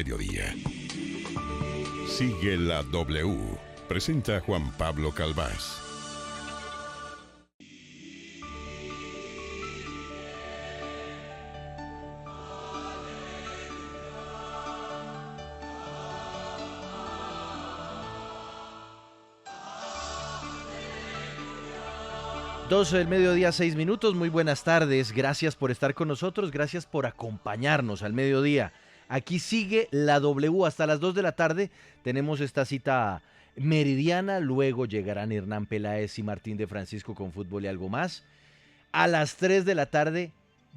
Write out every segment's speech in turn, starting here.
mediodía. Sigue la W. Presenta Juan Pablo Calvás. Doce del mediodía, 6 minutos. Muy buenas tardes. Gracias por estar con nosotros. Gracias por acompañarnos al mediodía. Aquí sigue la W hasta las 2 de la tarde. Tenemos esta cita meridiana. Luego llegarán Hernán Peláez y Martín de Francisco con fútbol y algo más. A las 3 de la tarde,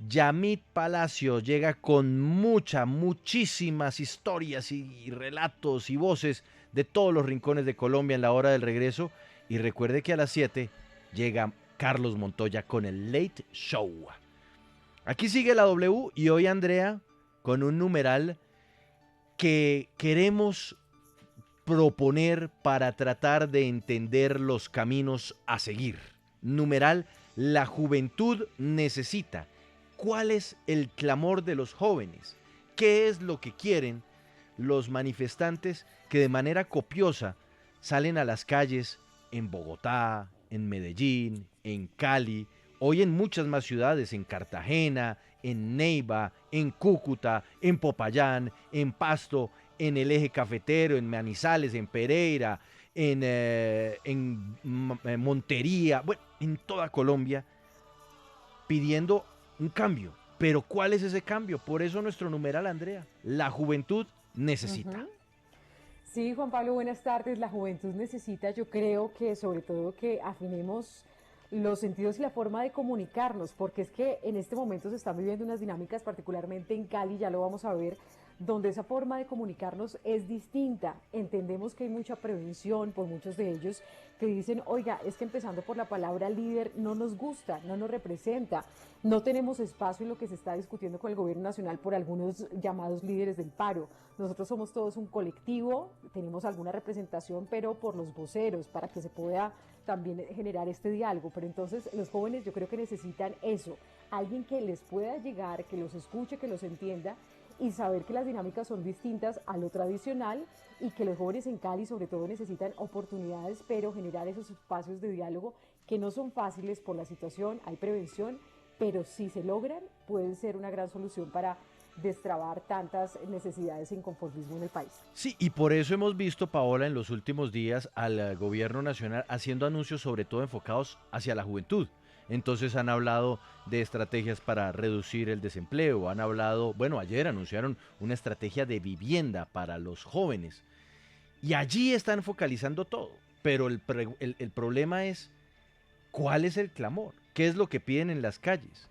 Yamit Palacio llega con muchísimas historias y relatos y voces de todos los rincones de Colombia en la hora del regreso. Y recuerde que a las 7 llega Carlos Montoya con el Late Show. Aquí sigue la W y hoy Andrea con un numeral que queremos proponer para tratar de entender los caminos a seguir. Numeral, la juventud necesita. ¿Cuál es el clamor de los jóvenes? ¿Qué es lo que quieren los manifestantes que de manera copiosa salen a las calles en Bogotá, en Medellín, en Cali, hoy en muchas más ciudades, en Cartagena, en Neiva, en Cúcuta, en Popayán, en Pasto, en el Eje Cafetero, en Manizales, en Pereira, en Montería, bueno, en toda Colombia, pidiendo un cambio. Pero ¿cuál es ese cambio? Por eso nuestro numeral, Andrea, la juventud necesita. Sí, Juan Pablo, buenas tardes. La juventud necesita, yo creo que sobre todo que afinemos los sentidos y la forma de comunicarnos, porque es que en este momento se están viviendo unas dinámicas, particularmente en Cali, ya lo vamos a ver, donde esa forma de comunicarnos es distinta. Entendemos que hay mucha prevención por muchos de ellos que dicen, oiga, es que empezando por la palabra líder no nos gusta, no nos representa, no tenemos espacio en lo que se está discutiendo con el gobierno nacional por algunos llamados líderes del paro. Nosotros somos todos un colectivo, tenemos alguna representación, pero por los voceros, para que se pueda también generar este diálogo. Pero entonces los jóvenes yo creo que necesitan eso, alguien que les pueda llegar, que los escuche, que los entienda y saber que las dinámicas son distintas a lo tradicional y que los jóvenes en Cali sobre todo necesitan oportunidades, pero generar esos espacios de diálogo que no son fáciles por la situación, hay prevención, pero si se logran pueden ser una gran solución para destrabar tantas necesidades e inconformismo en el país. Sí, y por eso hemos visto, Paola, en los últimos días al gobierno nacional haciendo anuncios sobre todo enfocados hacia la juventud. Entonces han hablado de estrategias para reducir el desempleo, han hablado, bueno, ayer anunciaron una estrategia de vivienda para los jóvenes. Y allí están focalizando todo. Pero el problema es, ¿cuál es el clamor? ¿Qué es lo que piden en las calles?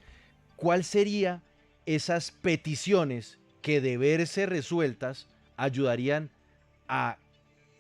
¿Cuál sería esas peticiones que de verse resueltas ayudarían a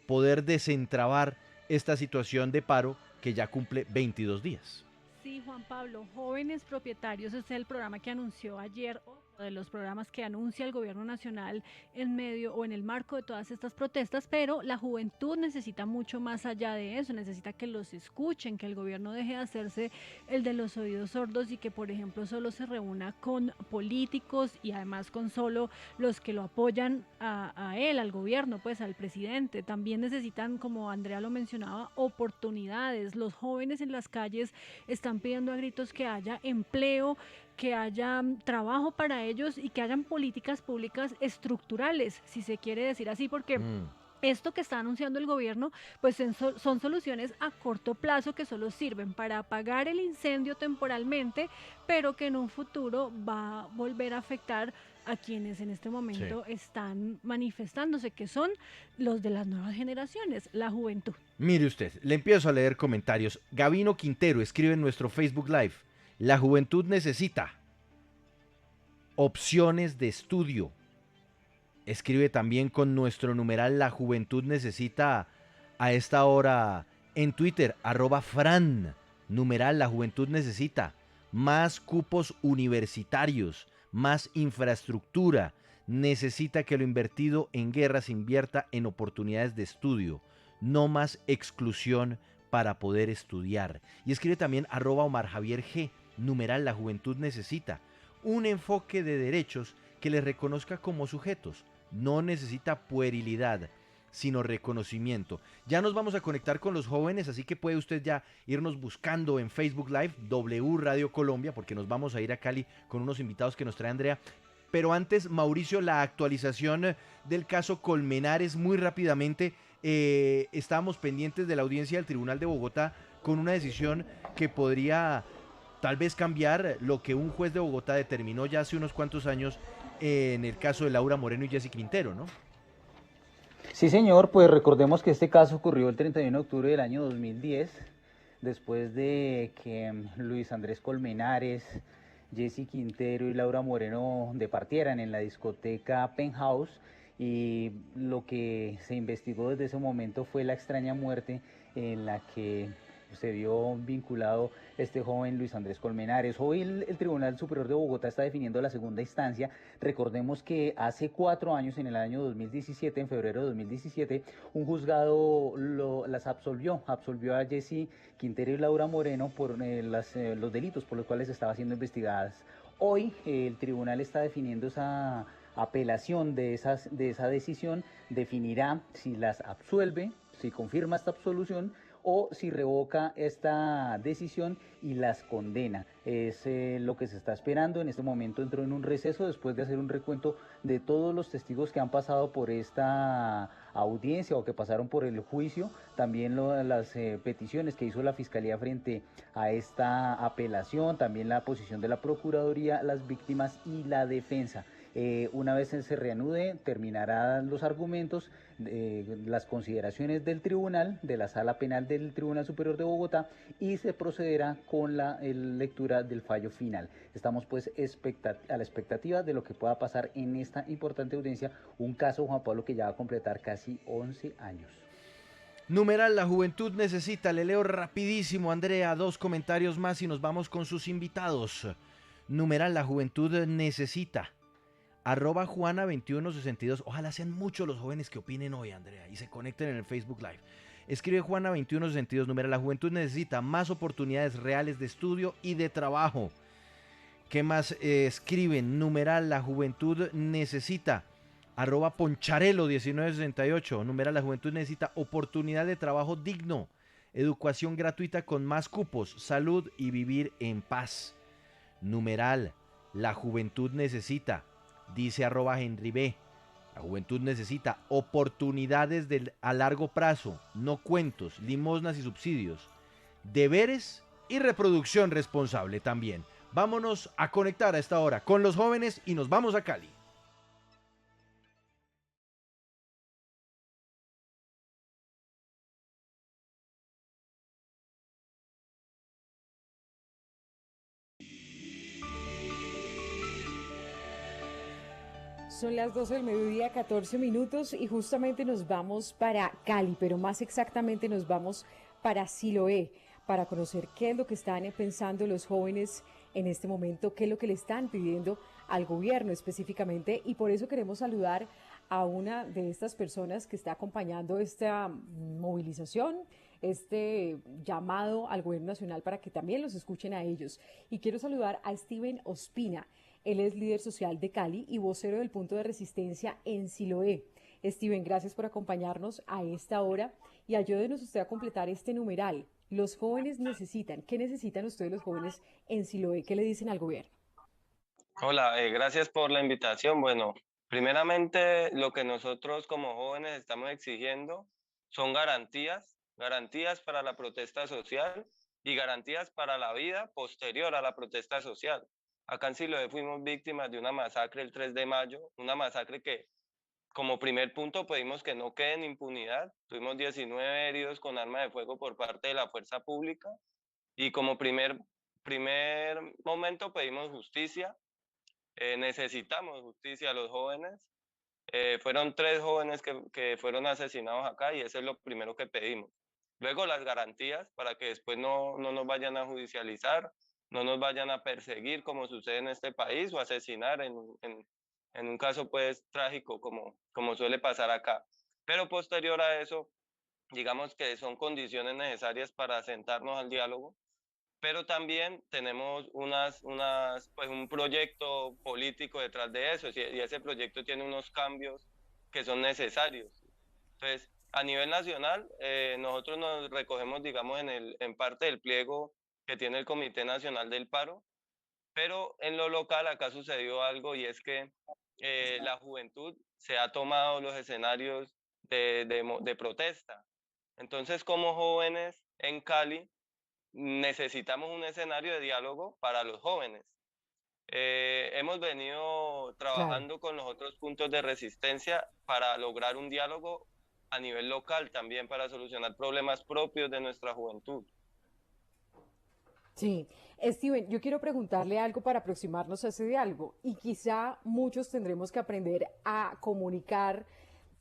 poder desentrabar esta situación de paro que ya cumple 22 días? Sí, Juan Pablo, Jóvenes Propietarios es el programa que anunció ayer, de los programas que anuncia el gobierno nacional en medio o en el marco de todas estas protestas, pero la juventud necesita mucho más allá de eso, necesita que los escuchen, que el gobierno deje de hacerse el de los oídos sordos y que, por ejemplo, solo se reúna con políticos y además con solo los que lo apoyan a él, al gobierno, pues al presidente. También necesitan, como Andrea lo mencionaba, oportunidades. Los jóvenes en las calles están pidiendo a gritos que haya empleo, que haya trabajo para ellos y que hayan políticas públicas estructurales, si se quiere decir así, porque esto que está anunciando el gobierno, pues son soluciones a corto plazo que solo sirven para apagar el incendio temporalmente, pero que en un futuro va a volver a afectar a quienes en este momento están manifestándose, que son los de las nuevas generaciones, la juventud. Mire usted, le empiezo a leer comentarios. Gabino Quintero escribe en nuestro Facebook Live: la juventud necesita opciones de estudio. Escribe también con nuestro numeral la juventud necesita a esta hora en Twitter, @Fran, numeral la juventud necesita más cupos universitarios, más infraestructura, necesita que lo invertido en guerra se invierta en oportunidades de estudio, no más exclusión para poder estudiar. Y escribe también @Omar Javier G, numeral la juventud necesita un enfoque de derechos que les reconozca como sujetos, no necesita puerilidad, sino reconocimiento. Ya nos vamos a conectar con los jóvenes, así que puede usted ya irnos buscando en Facebook Live, W Radio Colombia, porque nos vamos a ir a Cali con unos invitados que nos trae Andrea. Pero antes, Mauricio, la actualización del caso Colmenares, muy rápidamente. Estábamos pendientes de la audiencia del Tribunal de Bogotá con una decisión que podría tal vez cambiar lo que un juez de Bogotá determinó ya hace unos cuantos años en el caso de Laura Moreno y Jessy Quintero, ¿no? Sí, señor, pues recordemos que este caso ocurrió el 31 de octubre del año 2010, después de que Luis Andrés Colmenares, Jessy Quintero y Laura Moreno departieran en la discoteca Penthouse, y lo que se investigó desde ese momento fue la extraña muerte en la que se vio vinculado este joven Luis Andrés Colmenares. Hoy el Tribunal Superior de Bogotá está definiendo la segunda instancia. Recordemos que hace 4 años, en el año 2017, en febrero de 2017, un juzgado las absolvió a Jessy Quintero y Laura Moreno por los delitos por los cuales estaban siendo investigadas. Hoy el tribunal está definiendo esa apelación de esa decisión, definirá si las absuelve, si confirma esta absolución, o si revoca esta decisión y las condena. Es lo que se está esperando. En este momento entró en un receso después de hacer un recuento de todos los testigos que han pasado por esta audiencia o que pasaron por el juicio, también las peticiones que hizo la Fiscalía frente a esta apelación, también la posición de la Procuraduría, las víctimas y la defensa. Una vez se reanude, terminarán los argumentos, las consideraciones del tribunal, de la Sala Penal del Tribunal Superior de Bogotá, y se procederá con la lectura del fallo final. Estamos pues a la expectativa de lo que pueda pasar en esta importante audiencia, un caso, Juan Pablo, que ya va a completar casi 11 años. Numeral, la juventud necesita, le leo rapidísimo, Andrea, 2 comentarios más y nos vamos con sus invitados. Numeral, la juventud necesita. @Juana2162. Ojalá sean muchos los jóvenes que opinen hoy, Andrea, y se conecten en el Facebook Live. Escribe Juana2162, numeral, la juventud necesita más oportunidades reales de estudio y de trabajo. ¿Qué más escriben? Numeral, la juventud necesita. @Poncharelo1968, numeral, la juventud necesita oportunidad de trabajo digno, educación gratuita con más cupos, salud y vivir en paz. Numeral, la juventud necesita. Dice @Henry B. La juventud necesita oportunidades a largo plazo, no cuentos, limosnas y subsidios, deberes y reproducción responsable también. Vámonos a conectar a esta hora con los jóvenes y nos vamos a Cali. Son las 12 del mediodía, 14 minutos, y justamente nos vamos para Cali, pero más exactamente nos vamos para Siloé, para conocer qué es lo que están pensando los jóvenes en este momento, qué es lo que le están pidiendo al gobierno específicamente, y por eso queremos saludar a una de estas personas que está acompañando esta movilización, este llamado al gobierno nacional para que también los escuchen a ellos. Y quiero saludar a Steven Ospina. Él es líder social de Cali y vocero del punto de resistencia en Siloé. Steven, gracias por acompañarnos a esta hora y ayúdenos usted a completar este numeral. Los jóvenes necesitan. ¿Qué necesitan ustedes los jóvenes en Siloé? ¿Qué le dicen al gobierno? Hola, gracias por la invitación. Bueno, primeramente lo que nosotros como jóvenes estamos exigiendo son garantías para la protesta social y garantías para la vida posterior a la protesta social. Acá en Siloé fuimos víctimas de una masacre el 3 de mayo, una masacre que como primer punto pedimos que no quede en impunidad. Tuvimos 19 heridos con arma de fuego por parte de la fuerza pública y como primer momento pedimos justicia. Necesitamos justicia a los jóvenes. Fueron 3 jóvenes que fueron asesinados acá y eso es lo primero que pedimos. Luego las garantías para que después no nos vayan a judicializar, no nos vayan a perseguir como sucede en este país o asesinar en un caso pues trágico como suele pasar acá. Pero posterior a eso, digamos que son condiciones necesarias para sentarnos al diálogo, pero también tenemos pues un proyecto político detrás de eso, y ese proyecto tiene unos cambios que son necesarios. Entonces, a nivel nacional, nosotros nos recogemos, digamos, en parte del pliego que tiene el Comité Nacional del Paro, pero en lo local acá sucedió algo y es que la juventud se ha tomado los escenarios de protesta. Entonces, como jóvenes en Cali, necesitamos un escenario de diálogo para los jóvenes. Hemos venido Claro. trabajando con los otros puntos de resistencia para lograr un diálogo a nivel local también para solucionar problemas propios de nuestra juventud. Sí, Steven, yo quiero preguntarle algo para aproximarnos a ese diálogo y quizá muchos tendremos que aprender a comunicar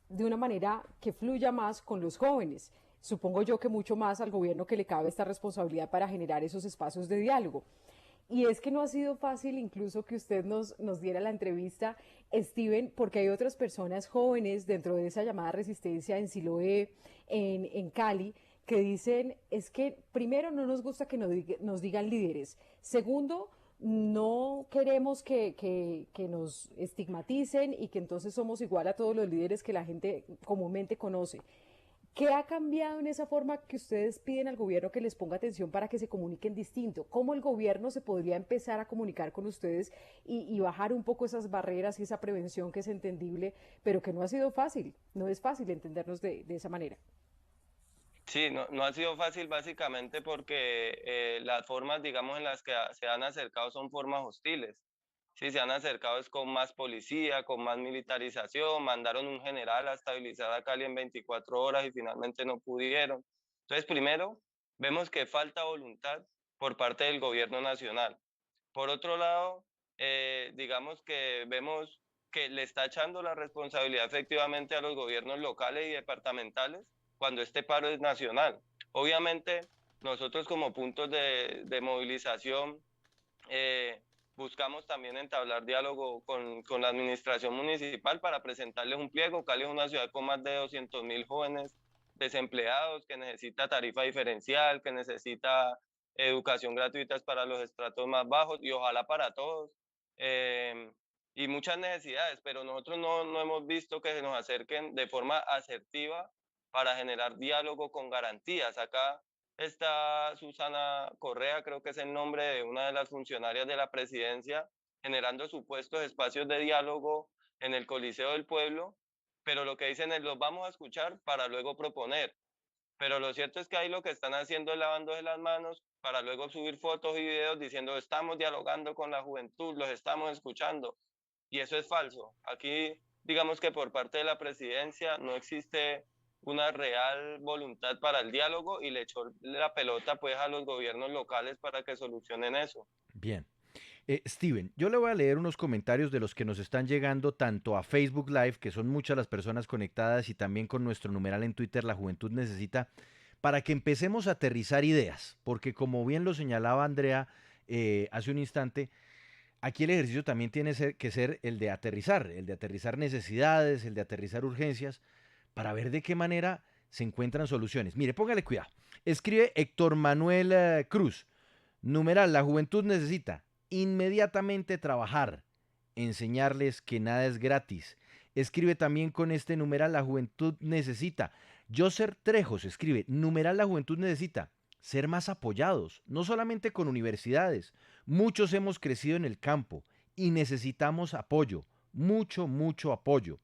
de una manera que fluya más con los jóvenes. Supongo yo que mucho más al gobierno que le cabe esta responsabilidad para generar esos espacios de diálogo. Y es que no ha sido fácil incluso que usted nos diera la entrevista, Steven, porque hay otras personas jóvenes dentro de esa llamada resistencia en Siloé, en Cali, que dicen, es que primero no nos gusta que nos digan líderes, segundo, no queremos que nos estigmaticen y que entonces somos igual a todos los líderes que la gente comúnmente conoce. ¿Qué ha cambiado en esa forma que ustedes piden al gobierno que les ponga atención para que se comuniquen distinto? ¿Cómo el gobierno se podría empezar a comunicar con ustedes y bajar un poco esas barreras y esa prevención que es entendible, pero que no ha sido fácil? No es fácil entendernos de esa manera. Sí, no ha sido fácil básicamente porque las formas, digamos, en las que se han acercado son formas hostiles. Sí, se han acercado es con más policía, con más militarización, mandaron un general a estabilizar a Cali en 24 horas y finalmente no pudieron. Entonces, primero, vemos que falta voluntad por parte del gobierno nacional. Por otro lado, digamos que vemos que le está echando la responsabilidad efectivamente a los gobiernos locales y departamentales cuando este paro es nacional. Obviamente, nosotros como puntos de movilización buscamos también entablar diálogo con la administración municipal para presentarles un pliego. Cali es una ciudad con más de 200.000 jóvenes desempleados, que necesita tarifa diferencial, que necesita educación gratuita para los estratos más bajos y ojalá para todos. Eh, y muchas necesidades, pero nosotros no hemos visto que se nos acerquen de forma asertiva para generar diálogo con garantías. Acá está Susana Correa, creo que es el nombre de una de las funcionarias de la presidencia, generando supuestos espacios de diálogo en el Coliseo del Pueblo, pero lo que dicen es los vamos a escuchar para luego proponer. Pero lo cierto es que ahí lo que están haciendo es lavándose las manos para luego subir fotos y videos diciendo estamos dialogando con la juventud, los estamos escuchando. Y eso es falso. Aquí, digamos que por parte de la presidencia no existe una real voluntad para el diálogo y le echó la pelota pues a los gobiernos locales para que solucionen eso. Bien. Steven, yo le voy a leer unos comentarios de los que nos están llegando tanto a Facebook Live, que son muchas las personas conectadas, y también con nuestro numeral en Twitter, La Juventud Necesita, para que empecemos a aterrizar ideas, porque como bien lo señalaba Andrea hace un instante, aquí el ejercicio también tiene que ser el de aterrizar necesidades, el de aterrizar urgencias, para ver de qué manera se encuentran soluciones. Mire, póngale cuidado. Escribe Héctor Manuel Cruz. Numeral, la juventud necesita inmediatamente trabajar, enseñarles que nada es gratis. Escribe también con este numeral, la juventud necesita. Joser Trejos escribe, numeral, la juventud necesita ser más apoyados, no solamente con universidades. Muchos hemos crecido en el campo y necesitamos apoyo, mucho apoyo.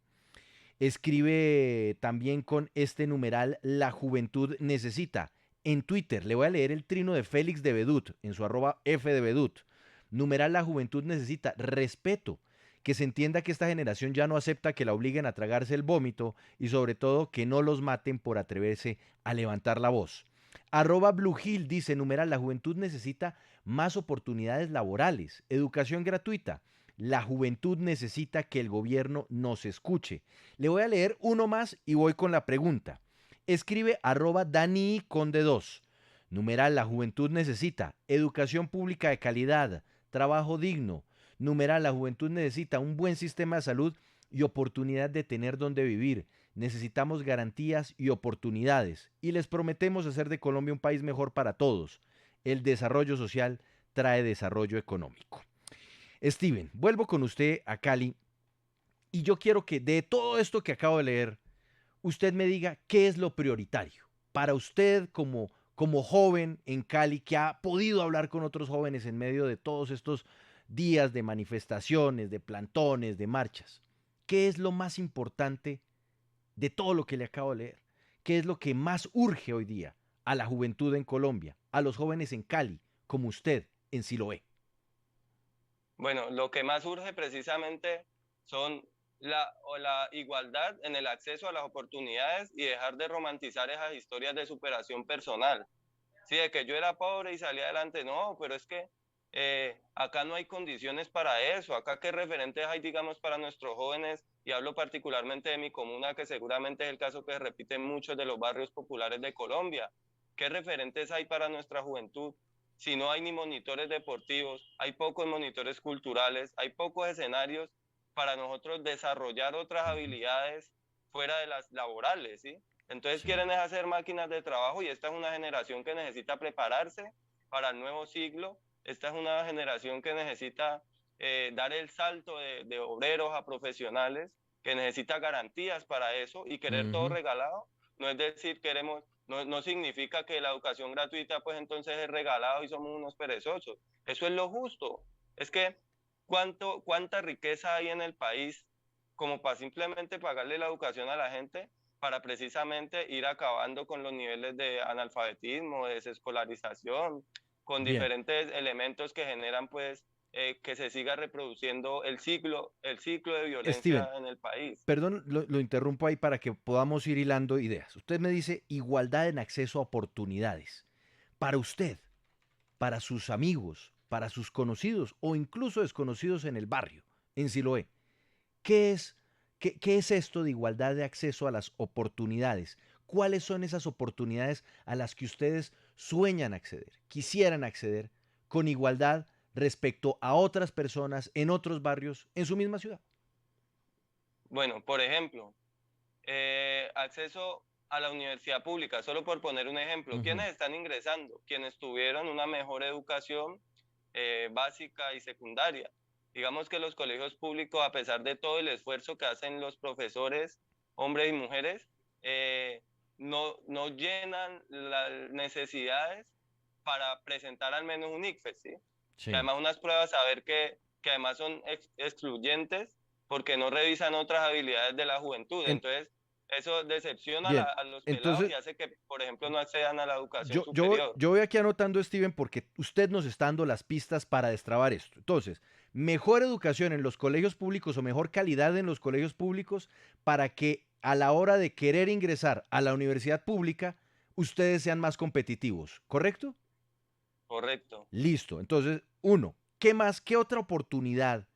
Escribe también con este numeral, la juventud necesita. En Twitter le voy a leer el trino de Félix de Bedut, en su arroba F de Bedut. Numeral, la juventud necesita respeto, que se entienda que esta generación ya no acepta que la obliguen a tragarse el vómito y sobre todo que no los maten por atreverse a levantar la voz. Arroba Blue Hill dice, numeral, la juventud necesita más oportunidades laborales, educación gratuita. La juventud necesita que el gobierno nos escuche. Le voy a leer uno más y voy con la pregunta. Escribe arroba Dani Conde 2. Numeral, la juventud necesita educación pública de calidad, trabajo digno. Numeral, la juventud necesita un buen sistema de salud y oportunidad de tener donde vivir. Necesitamos garantías y oportunidades. Y les prometemos hacer de Colombia un país mejor para todos. El desarrollo social trae desarrollo económico. Steven, vuelvo con usted a Cali Y yo quiero que de todo esto que acabo de leer, usted me diga qué es lo prioritario para usted como joven en Cali que ha podido hablar con otros jóvenes en medio de todos estos días de manifestaciones, de plantones, de marchas. ¿Qué es lo más importante de todo lo que le acabo de leer? ¿Qué es lo que más urge hoy día a la juventud en Colombia, a los jóvenes en Cali, como usted en Siloé? Bueno, lo que más urge precisamente son la igualdad en el acceso a las oportunidades y dejar de romantizar esas historias de superación personal. Sí, de que yo era pobre y salí adelante, no, pero es que acá no hay condiciones para eso. Acá qué referentes hay, digamos, para nuestros jóvenes, y hablo particularmente de mi comuna, que seguramente es el caso que se repite en muchos de los barrios populares de Colombia. ¿Qué referentes hay para nuestra juventud? Si no hay ni monitores deportivos, hay pocos monitores culturales, hay pocos escenarios para nosotros desarrollar otras habilidades fuera de las laborales, ¿sí? Entonces Sí. quieren es hacer máquinas de trabajo, y esta es una generación que necesita prepararse para el nuevo siglo. Esta es una generación que necesita dar el salto de obreros a profesionales, que necesita garantías para eso, y querer todo Ujú. regalado no es decir queremos, no significa que la educación gratuita pues entonces es regalado y somos unos perezosos. Eso es lo justo. Es que cuánta riqueza hay en el país como para simplemente pagarle la educación a la gente, para precisamente ir acabando con los niveles de analfabetismo, de desescolarización, con Bien. diferentes elementos que generan pues que se siga reproduciendo el ciclo de Steven, violencia en el país. perdón, lo interrumpo ahí para que podamos ir hilando ideas. Usted me dice igualdad en acceso a oportunidades. Para usted, para sus amigos, para sus conocidos o incluso desconocidos en el barrio, en Siloé, ¿qué es, qué es esto de igualdad de acceso a las oportunidades? ¿Cuáles son esas oportunidades a las que ustedes sueñan acceder, quisieran acceder con igualdad respecto a otras personas en otros barrios en su misma ciudad? Bueno, por ejemplo, acceso a la universidad pública, solo por poner un ejemplo. Ujú. ¿Quiénes están ingresando? Quienes tuvieron una mejor educación básica y secundaria. Digamos que los colegios públicos, a pesar de todo el esfuerzo que hacen los profesores, hombres y mujeres, eh, no llenan las necesidades para presentar al menos un ICFES, ¿sí? Que Sí. además unas pruebas, saber que además son excluyentes porque no revisan otras habilidades de la juventud. En- Entonces, eso decepciona bien, a los pelados entonces y hace que, por ejemplo, no accedan a la educación yo superior. yo voy aquí anotando, Steven, porque usted nos está dando las pistas para destrabar esto. Entonces, mejor educación en los colegios públicos o mejor calidad en los colegios públicos para que a la hora de querer ingresar a la universidad pública, ustedes sean más competitivos, ¿correcto? Correcto. Listo. Entonces, uno, ¿qué más? ¿Qué otra oportunidad?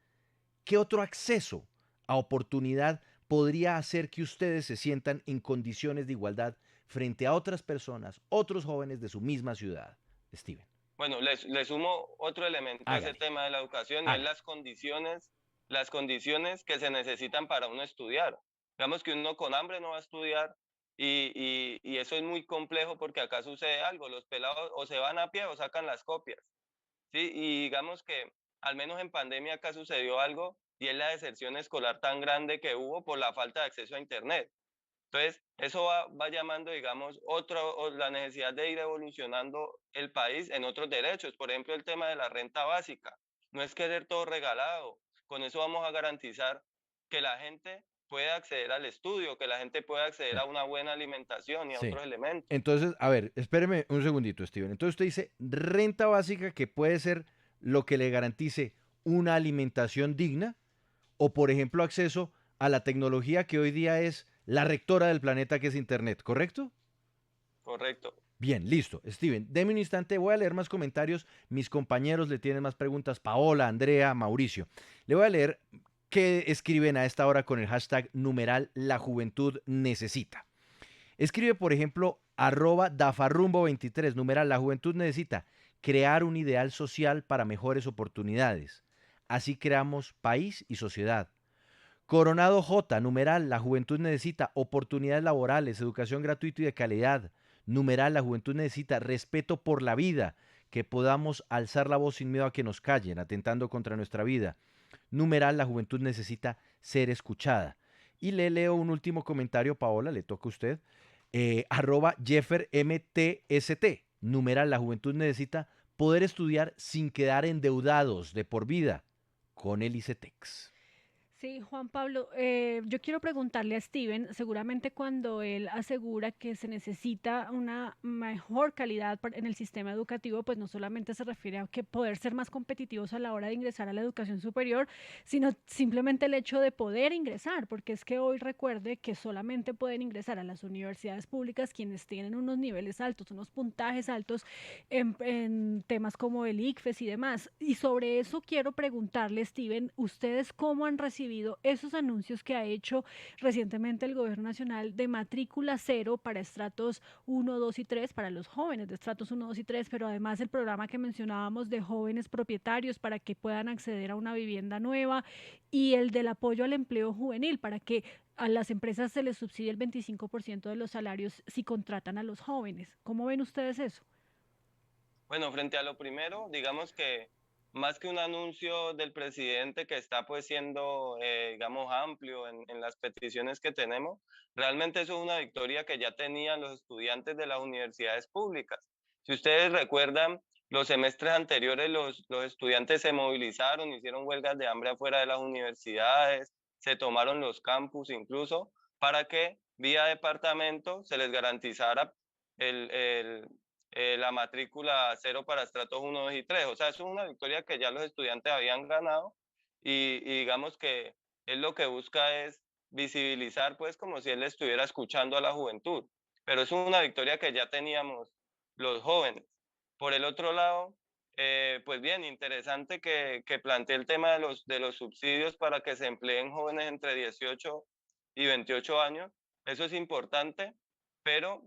¿Qué otro acceso a oportunidad podría hacer que ustedes se sientan en condiciones de igualdad frente a otras personas, otros jóvenes de su misma ciudad? Steven, Bueno, le sumo otro elemento a ese hágale, tema de la educación, y es hágale. las condiciones que se necesitan para uno estudiar. Digamos que uno con hambre no va a estudiar, y eso es muy complejo porque acá sucede algo, los pelados o se van a pie o sacan las copias, ¿sí? Y digamos que al menos en pandemia acá sucedió algo, y es la deserción escolar tan grande que hubo por la falta de acceso a Internet. Entonces, eso va llamando, digamos, la necesidad de ir evolucionando el país en otros derechos. Por ejemplo, el tema de la renta básica. No es querer todo regalado. Con eso vamos a garantizar que la gente pueda acceder al estudio, que la gente pueda acceder a Ya, una buena alimentación y a sí. otros elementos. Entonces, a ver, espéreme un segundito, Steven. Entonces usted dice renta básica que puede ser lo que le garantice una alimentación digna o, por ejemplo, acceso a la tecnología que hoy día es la rectora del planeta, que es Internet, ¿correcto? Correcto. Bien, listo. Steven, deme un instante, voy a leer más comentarios. Mis compañeros le tienen más preguntas. Paola, Andrea, Mauricio. Le voy a leer qué escriben a esta hora con el hashtag numeral La Juventud Necesita. Escribe, por ejemplo, @dafarrumbo23, numeral La Juventud Necesita crear un ideal social para mejores oportunidades. Así creamos país y sociedad. Coronado J, numeral, la juventud necesita oportunidades laborales, educación gratuita y de calidad. Numeral, la juventud necesita respeto por la vida, que podamos alzar la voz sin miedo a que nos callen, atentando contra nuestra vida. numeral la juventud necesita ser escuchada. Y le leo un último comentario, Paola, le toca a usted, arroba JefferMTST, numeral la juventud necesita poder estudiar sin quedar endeudados de por vida con el ICETEX. Sí, Juan Pablo, yo quiero preguntarle a Steven, seguramente cuando él asegura que se necesita una mejor calidad en el sistema educativo, pues no solamente se refiere a que poder ser más competitivos a la hora de ingresar a la educación superior, sino simplemente el hecho de poder ingresar, porque es que hoy recuerde que solamente pueden ingresar a las universidades públicas quienes tienen unos niveles altos, unos puntajes altos en temas como el ICFES y demás. Y sobre eso quiero preguntarle, Steven, ¿ustedes cómo han recibido esos anuncios que ha hecho recientemente el Gobierno Nacional de matrícula cero para estratos 1, 2 y 3, para los jóvenes de estratos 1, 2 y 3, pero además el programa que mencionábamos de jóvenes propietarios para que puedan acceder a una vivienda nueva y el del apoyo al empleo juvenil para que a las empresas se les subsidie el 25% de los salarios si contratan a los jóvenes? ¿Cómo ven ustedes eso? Bueno, frente a lo primero, digamos que más que un anuncio del presidente que está pues siendo, digamos, amplio en las peticiones que tenemos, realmente eso es una victoria que ya tenían los estudiantes de las universidades públicas. Si ustedes recuerdan, los semestres anteriores los estudiantes se movilizaron, hicieron huelgas de hambre afuera de las universidades, se tomaron los campus incluso para que vía departamento se les garantizara el, la matrícula cero para estratos 1, 2 y 3. O sea, eso es una victoria que ya los estudiantes habían ganado y digamos que él lo que busca es visibilizar, pues, como si él estuviera escuchando a la juventud. Pero es una victoria que ya teníamos los jóvenes. Por el otro lado, pues bien, interesante que plantee el tema de los subsidios para que se empleen jóvenes entre 18 y 28 años. Eso es importante, pero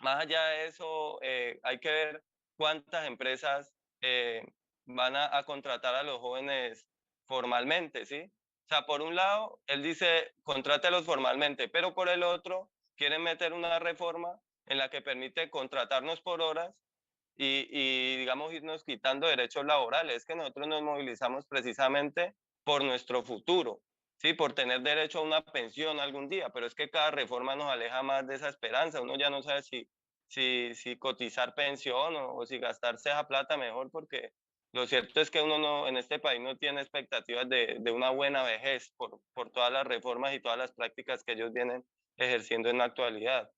más allá de eso, hay que ver cuántas empresas van a contratar a los jóvenes formalmente, ¿sí? O sea, por un lado, él dice, contrátelos formalmente, pero por el otro, quieren meter una reforma en la que permite contratarnos por horas digamos, irnos quitando derechos laborales. Es que nosotros nos movilizamos precisamente por nuestro futuro, ¿sí? Por tener derecho a una pensión algún día, pero es que cada reforma nos aleja más de esa esperanza. Uno ya no sabe si cotizar pensión o si gastarse esa plata mejor, porque lo cierto es que uno no, en este país no tiene expectativas de una buena vejez por todas las reformas y todas las prácticas que ellos vienen ejerciendo en la actualidad.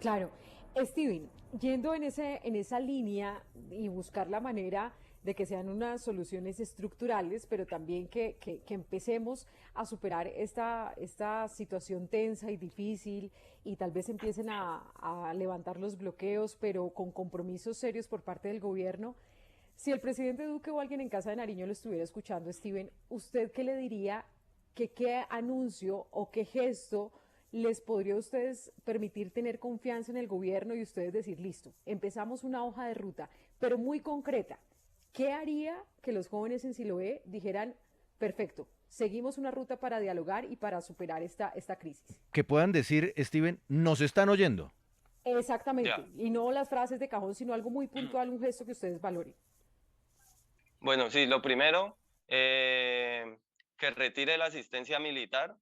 Claro. Steven, yendo en esa línea y buscar la manera de que sean unas soluciones estructurales, pero también que empecemos a superar esta situación tensa y difícil y tal vez empiecen a levantar los bloqueos, pero con compromisos serios por parte del gobierno. Si el presidente Duque o alguien en Casa de Nariño lo estuviera escuchando, Steven, ¿usted qué le diría? ¿Qué anuncio o qué gesto les podría a ustedes permitir tener confianza en el gobierno y ustedes decir, listo, empezamos una hoja de ruta, pero muy concreta? ¿Qué haría que los jóvenes en Siloé dijeran, perfecto, seguimos una ruta para dialogar y para superar esta crisis? Que puedan decir, Steven, nos están oyendo. Exactamente, Ya. y no las frases de cajón, sino algo muy puntual, un gesto que ustedes valoren. Bueno, sí, lo primero, que retire la asistencia militar,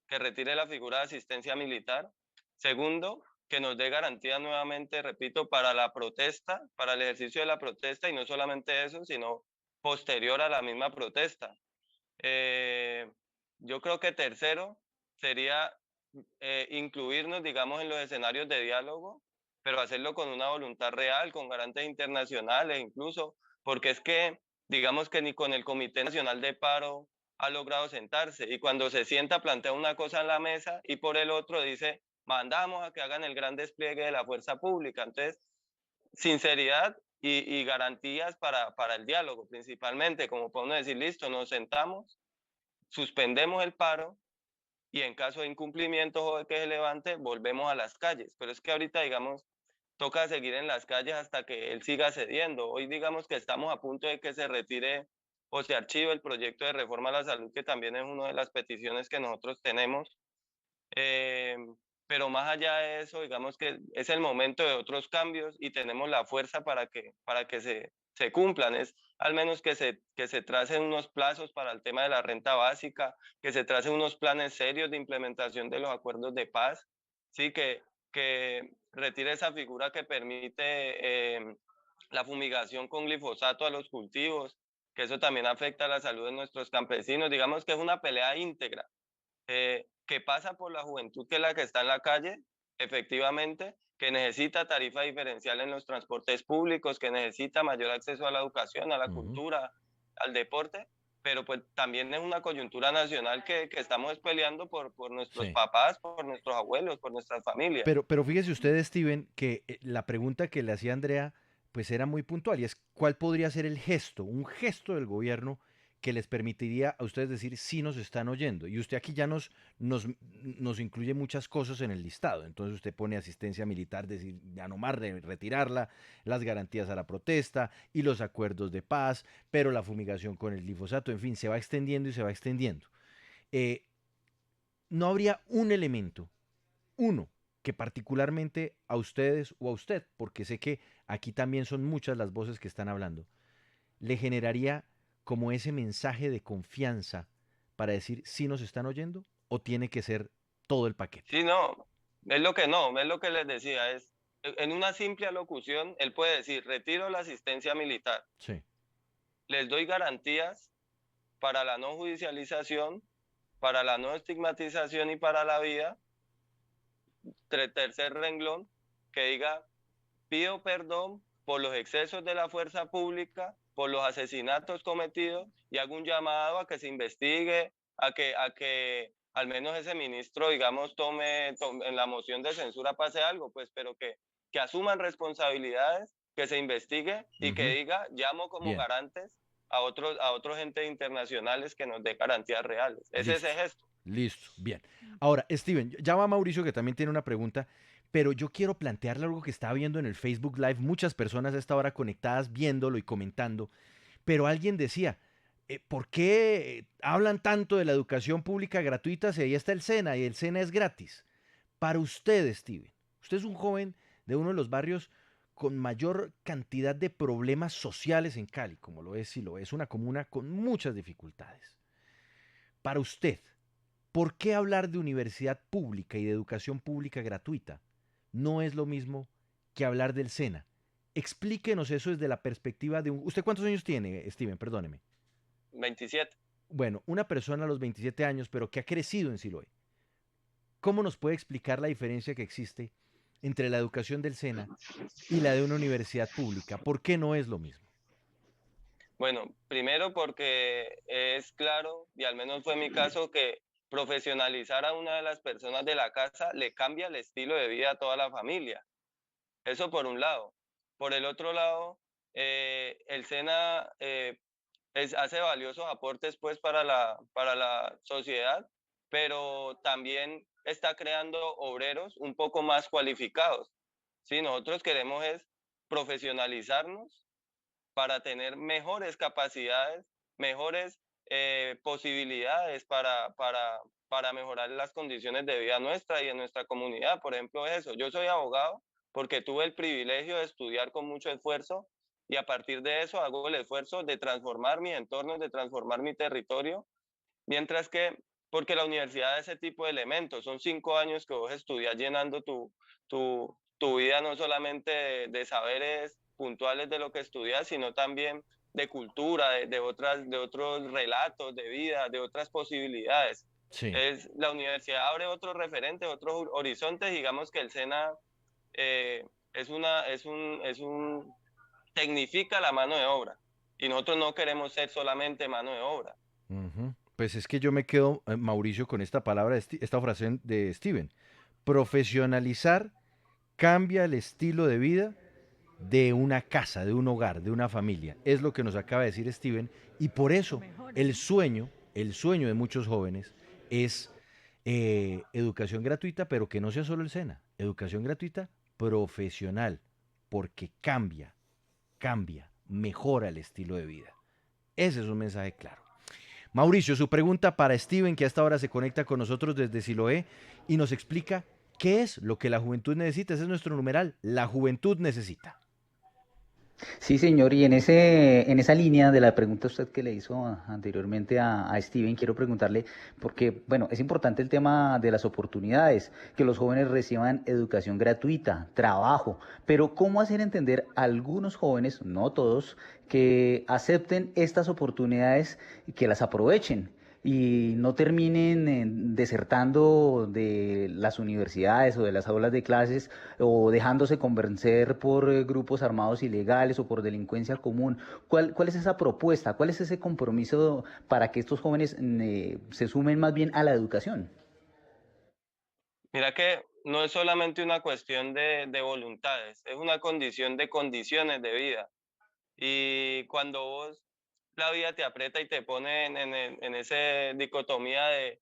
que retire la figura de asistencia militar. Segundo, que nos dé garantía nuevamente, repito, para la protesta, para el ejercicio de la protesta y no solamente eso, sino posterior a la misma protesta. Eh, yo creo que tercero sería incluirnos, digamos, en los escenarios de diálogo, pero hacerlo con una voluntad real, con garantes internacionales incluso, porque es que, digamos que ni con el Comité Nacional de Paro ha logrado sentarse y cuando se sienta plantea una cosa en la mesa y por el otro dice, mandamos a que hagan el gran despliegue de la fuerza pública. Entonces, sinceridad y garantías para el diálogo principalmente, como podemos decir, listo, nos sentamos, suspendemos el paro y en caso de incumplimiento o de que se levante, volvemos a las calles. Pero es que ahorita, digamos, toca seguir en las calles hasta que él siga cediendo. Hoy digamos que estamos a punto de que se retire o se archive el proyecto de reforma a la salud, que también es una de las peticiones que nosotros tenemos. Eh, pero más allá de eso, digamos que es el momento de otros cambios y tenemos la fuerza para que se cumplan, es al menos que se tracen unos plazos para el tema de la renta básica, que se tracen unos planes serios de implementación de los acuerdos de paz, sí, que retire esa figura que permite la fumigación con glifosato a los cultivos, que eso también afecta a la salud de nuestros campesinos. Digamos que es una pelea íntegra que pasa por la juventud, que es la que está en la calle, efectivamente, que necesita tarifa diferencial en los transportes públicos, que necesita mayor acceso a la educación, a la Ujú. cultura, al deporte, pero pues también es una coyuntura nacional que estamos peleando por nuestros Sí. papás, por nuestros abuelos, por nuestras familias. Pero fíjese usted, Steven, que la pregunta que le hacía Andrea, pues era muy puntual, y es cuál podría ser el gesto, un gesto del gobierno que les permitiría a ustedes decir si nos están oyendo. Y usted aquí ya nos incluye muchas cosas en el listado. Entonces usted pone asistencia militar, decir, ya no más, retirarla, las garantías a la protesta y los acuerdos de paz, pero la fumigación con el glifosato, en fin, se va extendiendo y se va extendiendo. Eh, no habría un elemento, uno, que particularmente a ustedes o a usted, porque sé que aquí también son muchas las voces que están hablando, le generaría como ese mensaje de confianza para decir si nos están oyendo o tiene que ser todo el paquete. Sí, no, es lo que no, es lo que les decía, es en una simple alocución, él puede decir, retiro la asistencia militar, Sí. les doy garantías para la no judicialización, para la no estigmatización y para la vida. Tercer renglón, que diga, pido perdón por los excesos de la fuerza pública, por los asesinatos cometidos y hago un llamado a que se investigue, a que al menos ese ministro, digamos, tome en la moción de censura pase algo, pues, pero que asuman responsabilidades, que se investigue y que Ujú. diga, llamo como Bien, garantes a otros entes internacionales que nos dé garantías reales. Es ese listo. gesto. Listo, bien. Ahora, Steven, ya va Mauricio que también tiene una pregunta, pero yo quiero plantearle algo que estaba viendo en el Facebook Live, muchas personas a esta hora conectadas viéndolo y comentando, pero alguien decía, ¿por qué hablan tanto de la educación pública gratuita si ahí está el SENA y el SENA es gratis? Para usted, Steven, usted es un joven de uno de los barrios con mayor cantidad de problemas sociales en Cali, como lo es Siloé, es una comuna con muchas dificultades. Para usted, ¿por qué hablar de universidad pública y de educación pública gratuita no es lo mismo que hablar del SENA? Explíquenos eso desde la perspectiva de un... ¿Usted cuántos años tiene, Steven? Perdóneme. 27. Bueno, una persona a los 27 años, pero que ha crecido en Siloé. ¿Cómo nos puede explicar la diferencia que existe entre la educación del SENA y la de una universidad pública? ¿Por qué no es lo mismo? Bueno, primero porque es claro, y al menos fue mi caso, que profesionalizar a una de las personas de la casa le cambia el estilo de vida a toda la familia. Eso por un lado. Por el otro lado, el SENA hace valiosos aportes pues para la sociedad, pero también está creando obreros un poco más cualificados. Sí, nosotros queremos es profesionalizarnos para tener mejores capacidades, mejores posibilidades para mejorar las condiciones de vida nuestra y en nuestra comunidad. Por ejemplo, eso, yo soy abogado porque tuve el privilegio de estudiar con mucho esfuerzo y a partir de eso hago el esfuerzo de transformar mi entorno, de transformar mi territorio, mientras que, porque la universidad de ese tipo de elementos, son 5 años que vos estudias llenando tu vida no solamente de saberes puntuales de lo que estudias, sino también de cultura, de otros relatos de vida, de otras posibilidades. Sí, La universidad abre otros referentes, otros horizontes, digamos que el SENA eh, tecnifica la mano de obra y nosotros no queremos ser solamente mano de obra. ujú. Pues es que yo me quedo, Mauricio, con esta palabra, esta frase de Steven. Profesionalizar cambia el estilo de vida de una casa, de un hogar, de una familia. Es lo que nos acaba de decir Steven. Y por Lo eso mejora, el ¿no? sueño, el sueño de muchos jóvenes es educación gratuita, pero que no sea solo el SENA. Educación gratuita profesional, porque cambia, mejora el estilo de vida. Ese es un mensaje claro. Mauricio, su pregunta para Steven, que hasta ahora se conecta con nosotros desde Siloé y nos explica qué es lo que la juventud necesita. Ese es nuestro numeral. La juventud necesita. Sí, señor, y en esa línea de la pregunta usted que le hizo anteriormente a Steven, quiero preguntarle, porque, bueno, es importante el tema de las oportunidades, que los jóvenes reciban educación gratuita, trabajo, pero ¿cómo hacer entender a algunos jóvenes, no todos, que acepten estas oportunidades y que las aprovechen? Y no terminen desertando de las universidades o de las aulas de clases o dejándose convencer por grupos armados ilegales o por delincuencia común. ¿Cuál es esa propuesta? ¿Cuál es ese compromiso para que estos jóvenes se sumen más bien a la educación? Mira que no es solamente una cuestión de voluntades, es una condición de condiciones de vida. Y cuando vos la vida te aprieta y te pone en esa dicotomía de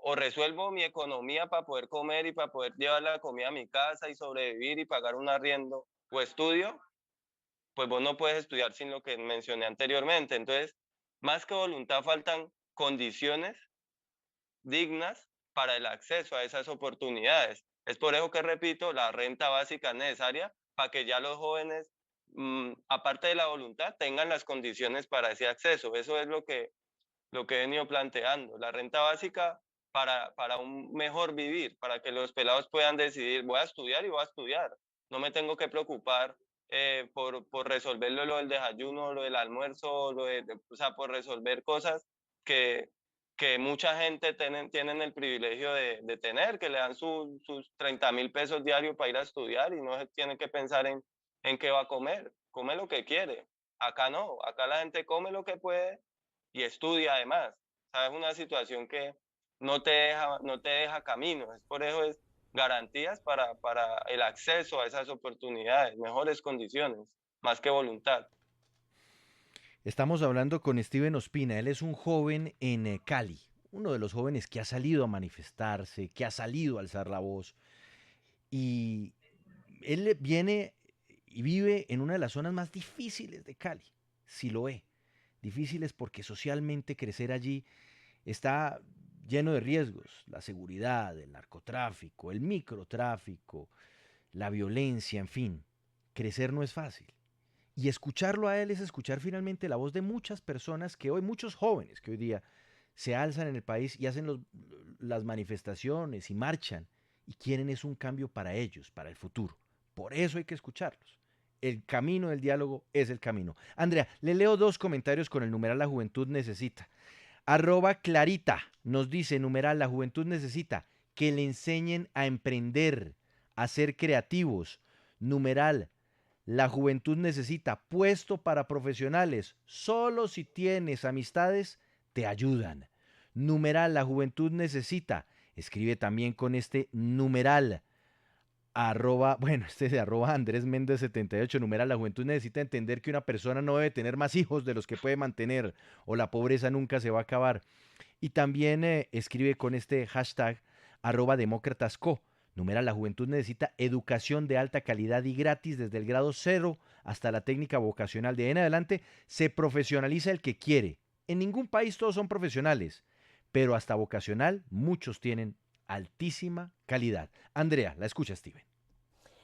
o resuelvo mi economía para poder comer y para poder llevar la comida a mi casa y sobrevivir y pagar un arriendo, o estudio, pues vos no puedes estudiar sin lo que mencioné anteriormente. Entonces, más que voluntad, faltan condiciones dignas para el acceso a esas oportunidades. Es por eso que repito, la renta básica es necesaria para que ya los jóvenes, aparte de la voluntad, tengan las condiciones para ese acceso. Eso es lo que he venido planteando. La renta básica para un mejor vivir, para que los pelados puedan decidir, voy a estudiar y voy a estudiar. No me tengo que preocupar por resolver lo del desayuno, lo del almuerzo, o sea, por resolver cosas que, que mucha gente tienen el privilegio de tener, que le dan sus 30.000 pesos diarios para ir a estudiar y no se tiene que pensar en qué va a comer. Come lo que quiere. Acá no, acá la gente come lo que puede y estudia además. ¿Sabes? Una situación que no te deja camino. Es por eso es garantías para el acceso a esas oportunidades, mejores condiciones, más que voluntad. Estamos hablando con Steven Ospina. Él es un joven en Cali, uno de los jóvenes que ha salido a manifestarse, que ha salido a alzar la voz. Y él viene y vive en una de las zonas más difíciles de Cali, Siloé. Difíciles porque socialmente crecer allí está lleno de riesgos. La seguridad, el narcotráfico, el microtráfico, la violencia, en fin. Crecer no es fácil. Y escucharlo a él es escuchar finalmente la voz de muchas personas que hoy, muchos jóvenes que hoy día se alzan en el país y hacen las manifestaciones y marchan y quieren es un cambio para ellos, para el futuro. Por eso hay que escucharlos. El camino del diálogo es el camino. Andrea, le leo dos comentarios con el numeral La Juventud Necesita. @Clarita nos dice, numeral, la juventud necesita que le enseñen a emprender, a ser creativos. Numeral, la juventud necesita puesto para profesionales. Solo si tienes amistades, te ayudan. Numeral, la juventud necesita. Escribe también con este numeral. Bueno, este de Andrés Méndez 78, numeral, la juventud necesita entender que una persona no debe tener más hijos de los que puede mantener o la pobreza nunca se va a acabar. Y también escribe con este hashtag @demócratasco. Numeral, la juventud necesita educación de alta calidad y gratis desde el grado 0 hasta la técnica vocacional. De ahí en adelante se profesionaliza el que quiere. En ningún país todos son profesionales, pero hasta vocacional muchos tienen altísima calidad. Andrea, la escucha, Steven.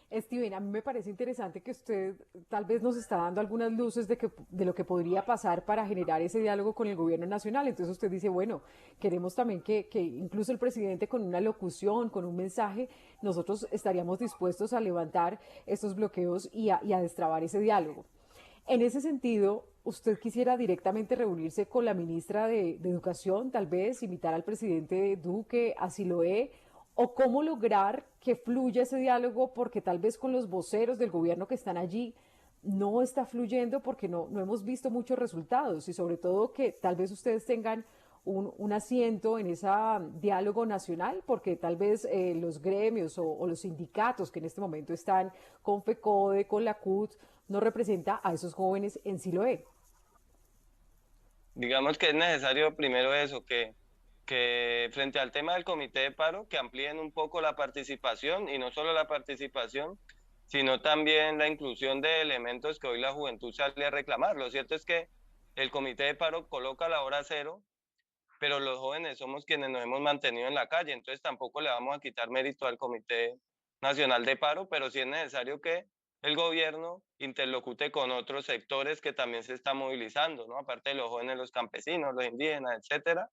Steven, a mí me parece interesante que usted tal vez nos está dando algunas luces de lo que podría pasar para generar ese diálogo con el gobierno nacional. Entonces usted dice, bueno, queremos también que incluso el presidente con una locución, con un mensaje, nosotros estaríamos dispuestos a levantar estos bloqueos y a destrabar ese diálogo. En ese sentido, ¿usted quisiera directamente reunirse con la ministra de Educación, tal vez invitar al presidente Duque, a Siloé, o cómo lograr que fluya ese diálogo? Porque tal vez con los voceros del gobierno que están allí no está fluyendo porque no hemos visto muchos resultados y sobre todo que tal vez ustedes tengan un asiento en ese diálogo nacional, porque tal vez los gremios o los sindicatos que en este momento están con FECODE, con la CUT, no representa a esos jóvenes en Siloé. Digamos que es necesario primero eso, que frente al tema del comité de paro, que amplíen un poco la participación y no solo la participación, sino también la inclusión de elementos que hoy la juventud sale a reclamar. Lo cierto es que el comité de paro coloca la hora cero, pero los jóvenes somos quienes nos hemos mantenido en la calle, entonces tampoco le vamos a quitar mérito al Comité Nacional de Paro, pero sí es necesario que el gobierno interlocute con otros sectores que también se están movilizando, ¿no? Aparte de los jóvenes, los campesinos, los indígenas, etcétera,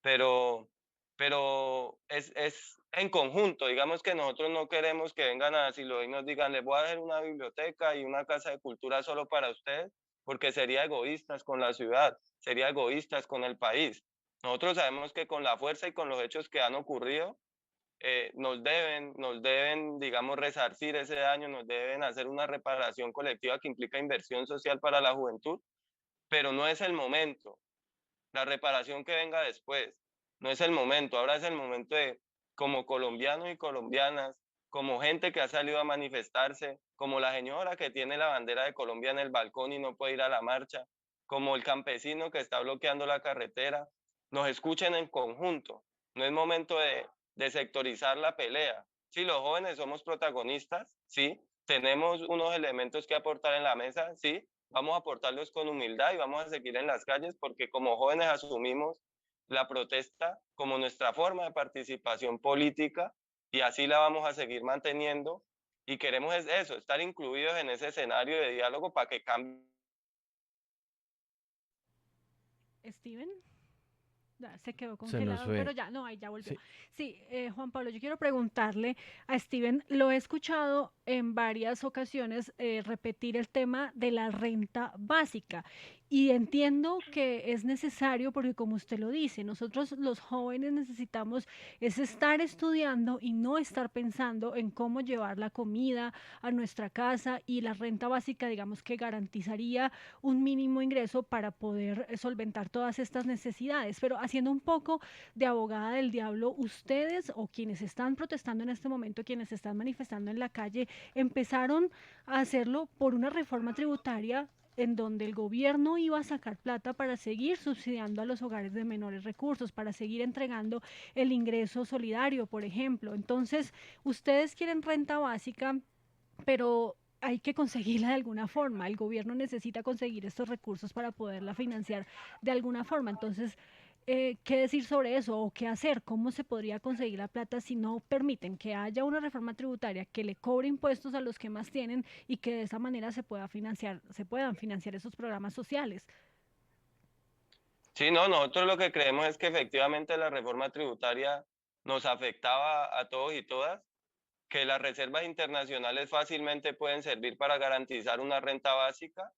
pero, pero es en conjunto. Digamos que nosotros no queremos que vengan a Siloé y nos digan, les voy a dar una biblioteca y una casa de cultura solo para ustedes, porque sería egoístas con la ciudad, sería egoístas con el país. Nosotros sabemos que con la fuerza y con los hechos que han ocurrido, nos deben, digamos, resarcir ese daño, nos deben hacer una reparación colectiva que implica inversión social para la juventud, pero no es el momento. La reparación que venga después, no es el momento. Ahora es el momento de, como colombianos y colombianas, como gente que ha salido a manifestarse, como la señora que tiene la bandera de Colombia en el balcón y no puede ir a la marcha, como el campesino que está bloqueando la carretera, nos escuchen en conjunto. No es momento de sectorizar la pelea. Sí, los jóvenes somos protagonistas, sí, tenemos unos elementos que aportar en la mesa, sí, vamos a aportarlos con humildad y vamos a seguir en las calles porque como jóvenes asumimos la protesta como nuestra forma de participación política y así la vamos a seguir manteniendo y queremos es eso, estar incluidos en ese escenario de diálogo para que cambie. Steven. Ya, se quedó Se nos congelado, pero fue. ya, no, ahí ya volvió. Sí. Sí, Juan Pablo, yo quiero preguntarle a Steven, lo he escuchado en varias ocasiones repetir el tema de la renta básica y entiendo que es necesario porque como usted lo dice, nosotros los jóvenes necesitamos es estar estudiando y no estar pensando en cómo llevar la comida a nuestra casa y la renta básica, digamos que garantizaría un mínimo ingreso para poder solventar todas estas necesidades. Pero haciendo un poco de abogada del diablo, ustedes o quienes están protestando en este momento, quienes están manifestando en la calle, empezaron a hacerlo por una reforma tributaria en donde el gobierno iba a sacar plata para seguir subsidiando a los hogares de menores recursos, para seguir entregando el ingreso solidario, por ejemplo. Entonces, ustedes quieren renta básica, pero hay que conseguirla de alguna forma. El gobierno necesita conseguir estos recursos para poderla financiar de alguna forma. Entonces, ¿qué decir sobre eso o qué hacer? ¿Cómo se podría conseguir la plata si no permiten que haya una reforma tributaria que le cobre impuestos a los que más tienen y que de esa manera se puedan financiar esos programas sociales? Sí, no, nosotros lo que creemos es que efectivamente la reforma tributaria nos afectaba a todos y todas, que las reservas internacionales fácilmente pueden servir para garantizar una renta básica,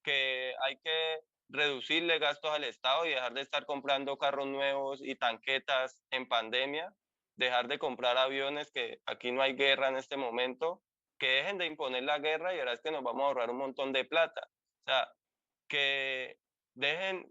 que hay que reducirle gastos al Estado y dejar de estar comprando carros nuevos y tanquetas en pandemia, dejar de comprar aviones, que aquí no hay guerra en este momento, que dejen de imponer la guerra y verás que nos vamos a ahorrar un montón de plata. O sea, que dejen,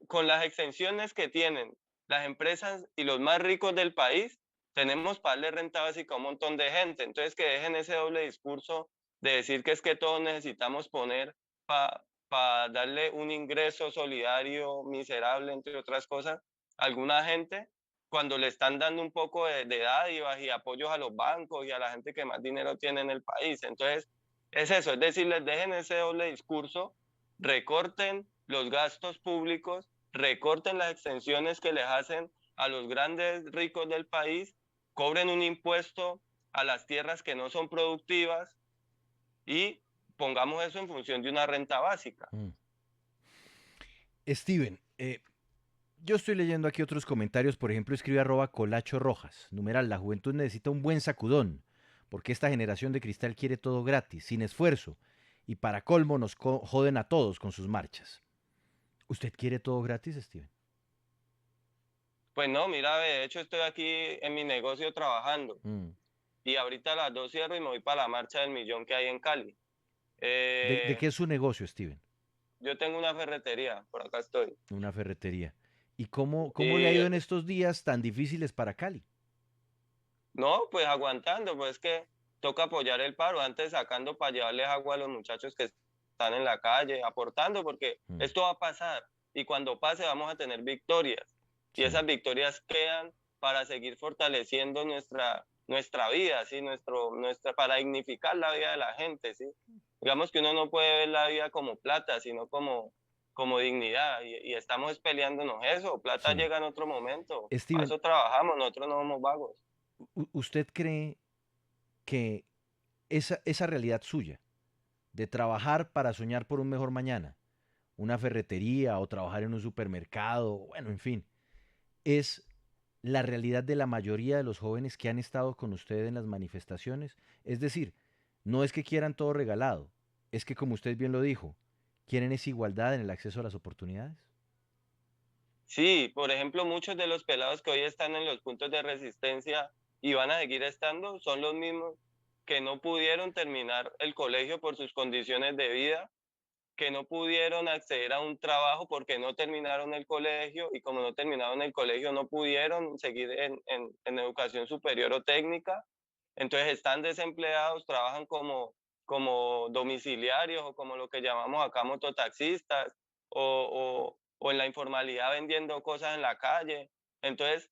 con las exenciones que tienen las empresas y los más ricos del país, tenemos para darle renta básica a un montón de gente. Entonces, que dejen ese doble discurso de decir que es que todos necesitamos poner para darle un ingreso solidario miserable, entre otras cosas, a alguna gente, cuando le están dando un poco de dádivas y apoyos a los bancos y a la gente que más dinero tiene en el país. Entonces, es eso, es decirles, dejen ese doble discurso, recorten los gastos públicos, recorten las extensiones que les hacen a los grandes ricos del país, cobren un impuesto a las tierras que no son productivas y pongamos eso en función de una renta básica. Steven, yo estoy leyendo aquí otros comentarios, por ejemplo, escribe @Colacho Rojas, numeral, la juventud necesita un buen sacudón, porque esta generación de cristal quiere todo gratis, sin esfuerzo, y para colmo nos joden a todos con sus marchas. ¿Usted quiere todo gratis, Steven? Pues no, mira, de hecho estoy aquí en mi negocio trabajando y ahorita a las 2 cierro y me voy para la marcha del millón que hay en Cali. ¿De qué es su negocio, Steven? Yo tengo una ferretería, por acá estoy. Una ferretería. ¿Y cómo le ha Y ido en estos días tan difíciles para Cali? no, pues aguantando, pues que toca apoyar el paro, antes sacando para llevarles agua a los muchachos que están en la calle, aportando, porque esto va a pasar y cuando pase vamos a tener victorias y esas victorias quedan para seguir fortaleciendo nuestra vida, ¿sí? Para dignificar la vida de la gente, ¿sí? Digamos que uno no puede ver la vida como plata, sino como dignidad y estamos peleándonos eso, plata Sí. llega en otro momento, Steven, para eso trabajamos, nosotros no somos vagos. ¿Usted cree que esa realidad suya de trabajar para soñar por un mejor mañana, una ferretería o trabajar en un supermercado, bueno, en fin, es la realidad de la mayoría de los jóvenes que han estado con usted en las manifestaciones. Es decir, no es que quieran todo regalado, es que como usted bien lo dijo, quieren esa igualdad en el acceso a las oportunidades. Sí, por ejemplo, muchos de los pelados que hoy están en los puntos de resistencia y van a seguir estando son los mismos que no pudieron terminar el colegio por sus condiciones de vida, que no pudieron acceder a un trabajo porque no terminaron el colegio y como no terminaron el colegio no pudieron seguir en educación superior o técnica. Entonces están desempleados, trabajan como domiciliarios o como lo que llamamos acá mototaxistas o en la informalidad vendiendo cosas en la calle. Entonces,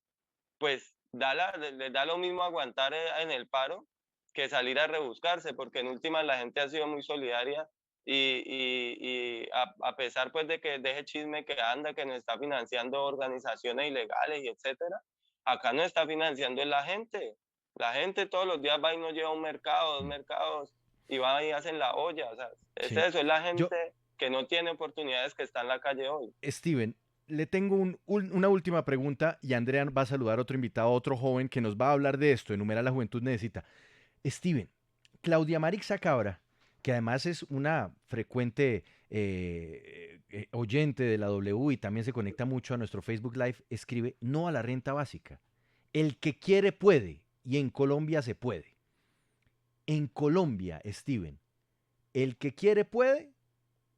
pues les da lo mismo aguantar en el paro que salir a rebuscarse, porque en últimas la gente ha sido muy solidaria y a pesar pues de ese chisme que anda, que nos está financiando organizaciones ilegales y etcétera, acá no está financiando es la gente. La gente todos los días va y nos lleva a un mercado, dos Mm. mercados, y va y hacen la olla. O sea, es Sí. eso, es la Yo, gente que no tiene oportunidades que está en la calle hoy. Steven, le tengo una última pregunta y Andrea va a saludar a otro invitado, otro joven que nos va a hablar de esto, enumerar la juventud necesita. Steven, Claudia Marixa Cabra, que además es una frecuente oyente de la W y también se conecta mucho a nuestro Facebook Live, escribe no a la renta básica. El que quiere puede y en Colombia se puede. En Colombia, Steven, el que quiere puede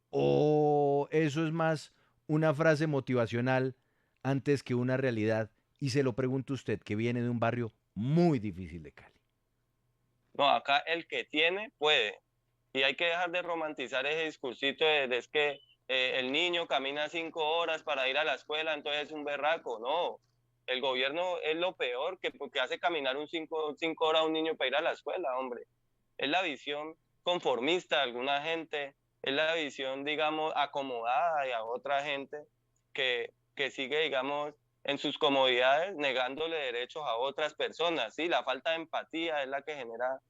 o eso es más una frase motivacional antes que una realidad. Y se lo pregunto a usted que viene de un barrio muy difícil de Cali. No, acá el que tiene puede. Y hay que dejar de romantizar ese discursito de es que el niño camina 5 horas para ir a la escuela, entonces es un berraco. No, el gobierno es lo peor porque hace caminar 5 horas a un niño para ir a la escuela, hombre. Es la visión conformista de alguna gente, es la visión, digamos, acomodada de a otra gente que sigue, digamos, en sus comodidades, negándole derechos a otras personas. ¿Sí? La falta de empatía es la que genera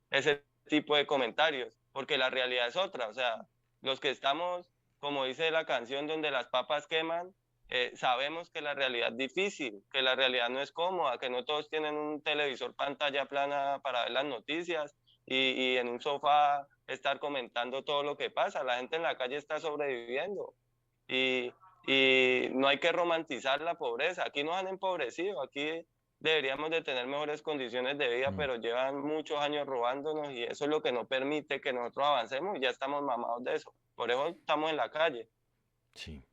ese tipo de comentarios, porque la realidad es otra. O sea, los que estamos, como dice la canción, donde las papas queman, sabemos que la realidad es difícil, que la realidad no es cómoda, que no todos tienen un televisor pantalla plana para ver las noticias y en un sofá estar comentando todo lo que pasa. La gente en la calle está sobreviviendo y, y no hay que romantizar la pobreza. Aquí nos han empobrecido, aquí deberíamos de tener mejores condiciones de vida, Mm, pero llevan muchos años robándonos y eso es lo que no permite que nosotros avancemos y ya estamos mamados de eso. Por eso estamos en la calle. sí.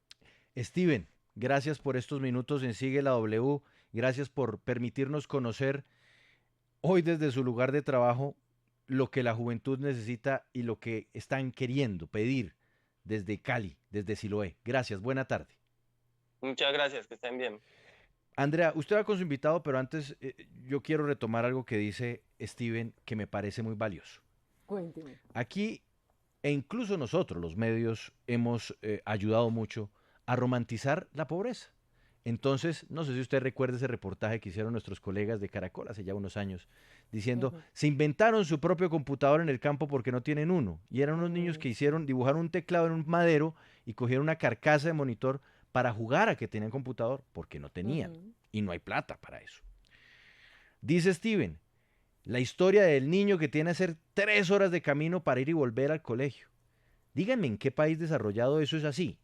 Steven, gracias por estos minutos en Sigue la W. Gracias por permitirnos conocer hoy desde su lugar de trabajo lo que la juventud necesita y lo que están queriendo pedir desde Cali, desde Siloé. Gracias, buena tarde. Muchas gracias, que estén bien. Andrea, usted va con su invitado, pero antes yo quiero retomar algo que dice Steven que me parece muy valioso. Cuénteme. Aquí, e incluso nosotros, los medios, hemos ayudado mucho a romantizar la pobreza. Entonces, no sé si usted recuerda ese reportaje que hicieron nuestros colegas de Caracol hace ya unos años, diciendo, Ujú. se inventaron su propio computador en el campo porque no tienen uno. Y eran unos niños que Mm, dibujaron un teclado en un madero y cogieron una carcasa de monitor para jugar a que tenían computador porque no tenían. ujú. Y no hay plata para eso. Dice Steven, la historia del niño que tiene que hacer 3 horas de camino para ir y volver al colegio. Díganme en qué país desarrollado eso es así.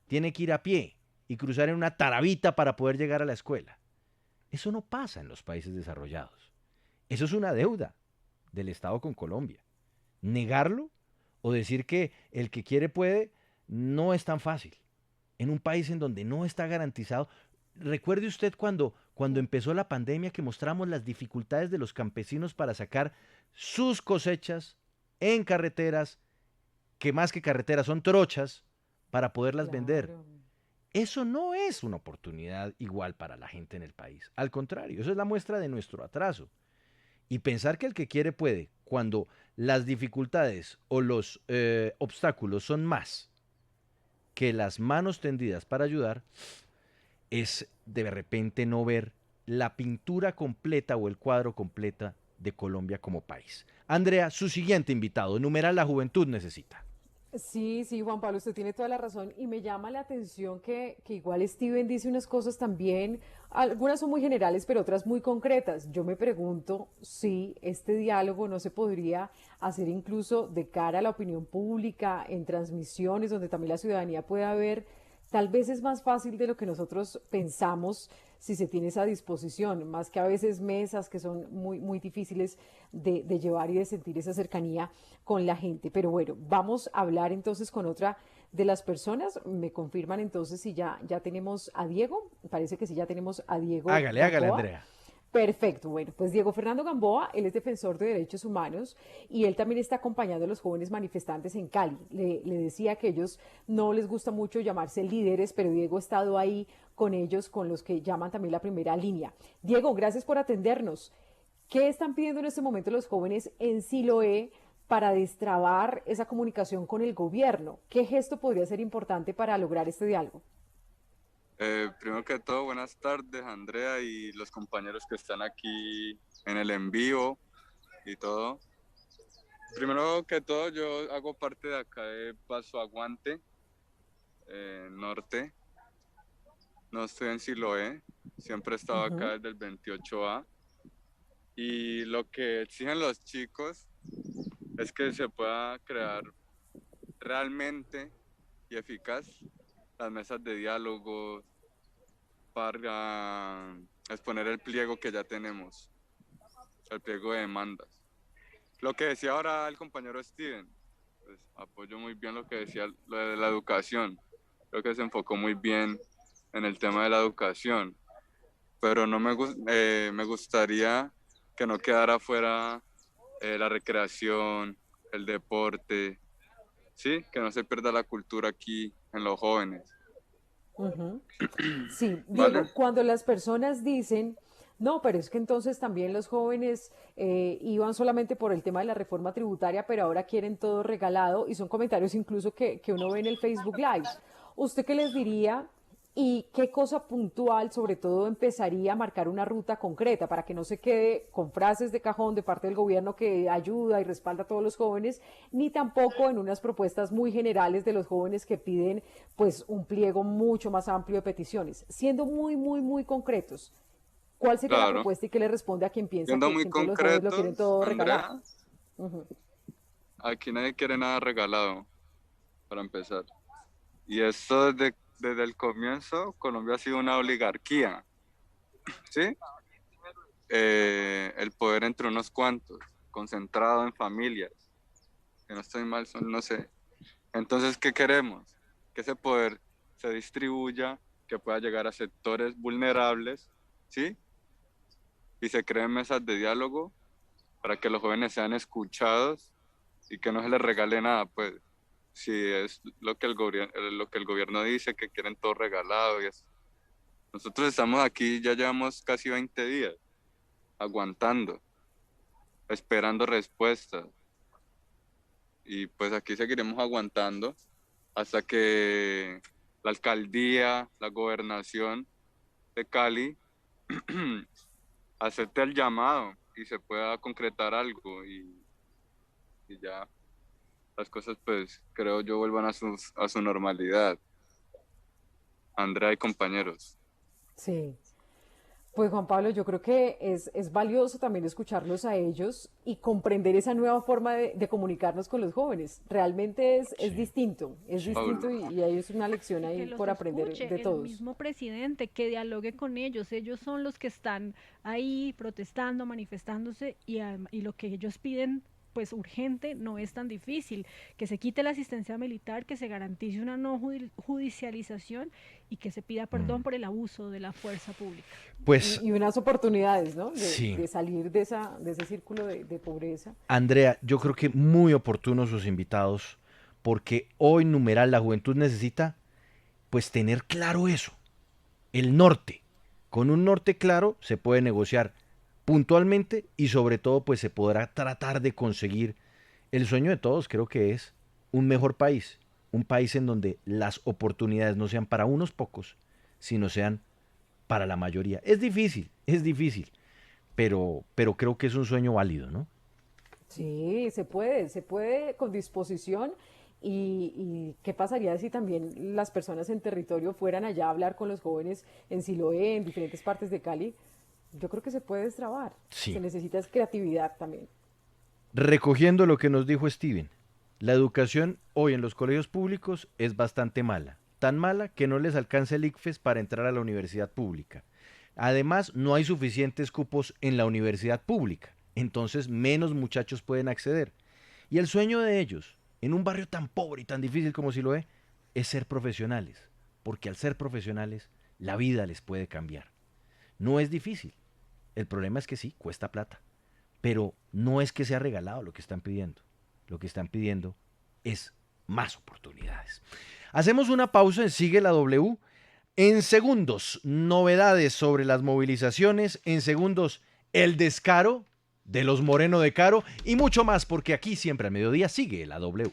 Tiene que ir a pie y cruzar en una tarabita para poder llegar a la escuela. Eso no pasa en los países desarrollados. Eso es una deuda del Estado con Colombia. Negarlo o decir que el que quiere puede no es tan fácil. En un país en donde no está garantizado. Recuerde usted cuando empezó la pandemia que mostramos las dificultades de los campesinos para sacar sus cosechas en carreteras, que más que carreteras son trochas, para poderlas vender. Claro. Eso no es una oportunidad igual para la gente en el país. Al contrario, eso es la muestra de nuestro atraso. Y pensar que el que quiere puede, cuando las dificultades o los obstáculos son más que las manos tendidas para ayudar, es de repente no ver la pintura completa o el cuadro completa de Colombia como país. Andrea, su siguiente invitado, numeral La Juventud Necesita. Sí, sí, Juan Pablo, usted tiene toda la razón y me llama la atención que igual Steven dice unas cosas también, algunas son muy generales, pero otras muy concretas. Yo me pregunto si este diálogo no se podría hacer incluso de cara a la opinión pública, en transmisiones donde también la ciudadanía pueda ver. Tal vez es más fácil de lo que nosotros pensamos si se tiene esa disposición, más que a veces mesas que son muy, muy difíciles de llevar y de sentir esa cercanía con la gente. Pero bueno, vamos a hablar entonces con otra de las personas. Me confirman entonces si ya tenemos a Diego. Parece que sí, ya tenemos a Diego Hágale, Gamboa. Andrea. Perfecto, bueno, pues Diego Fernando Gamboa, él es defensor de derechos humanos y él también está acompañando a los jóvenes manifestantes en Cali. Le decía que ellos no les gusta mucho llamarse líderes, pero Diego ha estado ahí con ellos, con los que llaman también la primera línea. Diego, gracias por atendernos. ¿Qué están pidiendo en este momento los jóvenes en Siloé para destrabar esa comunicación con el gobierno? ¿Qué gesto podría ser importante para lograr este diálogo? Primero que todo, buenas tardes, Andrea y los compañeros que están aquí en el en vivo y todo. Primero que todo, yo hago parte de acá de Paso Aguante, norte. No estoy en Siloé, siempre he estado acá desde el 28A. Y lo que exigen los chicos es que se pueda crear realmente y eficaz las mesas de diálogo para exponer el pliego que ya tenemos, el pliego de demandas. Lo que decía ahora el compañero Steven, pues apoyo muy bien lo que decía lo de la educación. Creo que se enfocó muy bien en el tema de la educación, pero no me gustaría que no quedara fuera la recreación, el deporte, ¿sí? Que no se pierda la cultura aquí en los jóvenes. Sí, Diego, ¿Vale? cuando las personas dicen, no, pero es que entonces también los jóvenes iban solamente por el tema de la reforma tributaria, pero ahora quieren todo regalado, y son comentarios incluso que uno ve en el Facebook Live. ¿Usted qué les diría y qué cosa puntual, sobre todo, empezaría a marcar una ruta concreta para que no se quede con frases de cajón de parte del gobierno que ayuda y respalda a todos los jóvenes, ni tampoco en unas propuestas muy generales de los jóvenes que piden pues un pliego mucho más amplio de peticiones? Siendo muy, muy, muy concretos, ¿cuál sería la Claro. propuesta y qué le responde a quien piensa Siendo que muy entonces los jóvenes lo quieren concretos, todo regalado? Andrea, aquí nadie quiere nada regalado, para empezar. Y esto desde el comienzo, Colombia ha sido una oligarquía, ¿sí? El poder entre unos cuantos, concentrado en familias, que no estoy mal, son, no sé. Entonces, ¿qué queremos? Que ese poder se distribuya, que pueda llegar a sectores vulnerables, ¿sí? Y se creen mesas de diálogo para que los jóvenes sean escuchados y que no se les regale nada, pues. Si es lo que lo que el gobierno dice, que quieren todo regalado y eso. Nosotros estamos aquí, ya llevamos casi 20 días, aguantando, esperando respuestas. Y pues aquí seguiremos aguantando hasta que la alcaldía, la gobernación de Cali acepte el llamado y se pueda concretar algo y ya las cosas, pues, creo yo, vuelvan a su normalidad. Andrea y compañeros. Sí. Pues Juan Pablo, yo creo que es valioso también escucharlos a ellos y comprender esa nueva forma de comunicarnos con los jóvenes. Realmente es distinto, Pablo. y hay una lección Que ahí los por aprender escuche de el todos. mismo presidente, que dialogue con ellos son los que están ahí protestando, manifestándose y lo que ellos piden pues urgente no es tan difícil, que se quite la asistencia militar, que se garantice una no judicialización y que se pida perdón por el abuso de la fuerza pública. Pues Y unas oportunidades, ¿no? sí, De salir de ese círculo de pobreza. Andrea, yo creo que muy oportunos sus invitados, porque hoy numeral La Juventud Necesita pues tener claro eso, el norte. Con un norte claro se puede negociar puntualmente y sobre todo pues se podrá tratar de conseguir el sueño de todos, creo que es un mejor país, un país en donde las oportunidades no sean para unos pocos, sino sean para la mayoría. Es difícil, pero creo que es un sueño válido, ¿no? Sí, se puede con disposición. Y qué pasaría si también las personas en territorio fueran allá a hablar con los jóvenes en Siloé, en diferentes partes de Cali? Yo creo que se puede destrabar. Sí. Se necesita es creatividad también. Recogiendo lo que nos dijo Steven, la educación hoy en los colegios públicos es bastante mala. Tan mala que no les alcanza el ICFES para entrar a la universidad pública. Además, no hay suficientes cupos en la universidad pública. Entonces, menos muchachos pueden acceder. Y el sueño de ellos, en un barrio tan pobre y tan difícil como Siloé, es ser profesionales. Porque al ser profesionales, la vida les puede cambiar. No es difícil. El problema es que sí, cuesta plata. Pero no es que sea regalado lo que están pidiendo. Lo que están pidiendo es más oportunidades. Hacemos una pausa en Sigue la W. En segundos, novedades sobre las movilizaciones. En segundos, el descaro de los Moreno de Caro. Y mucho más, porque aquí siempre al mediodía sigue la W.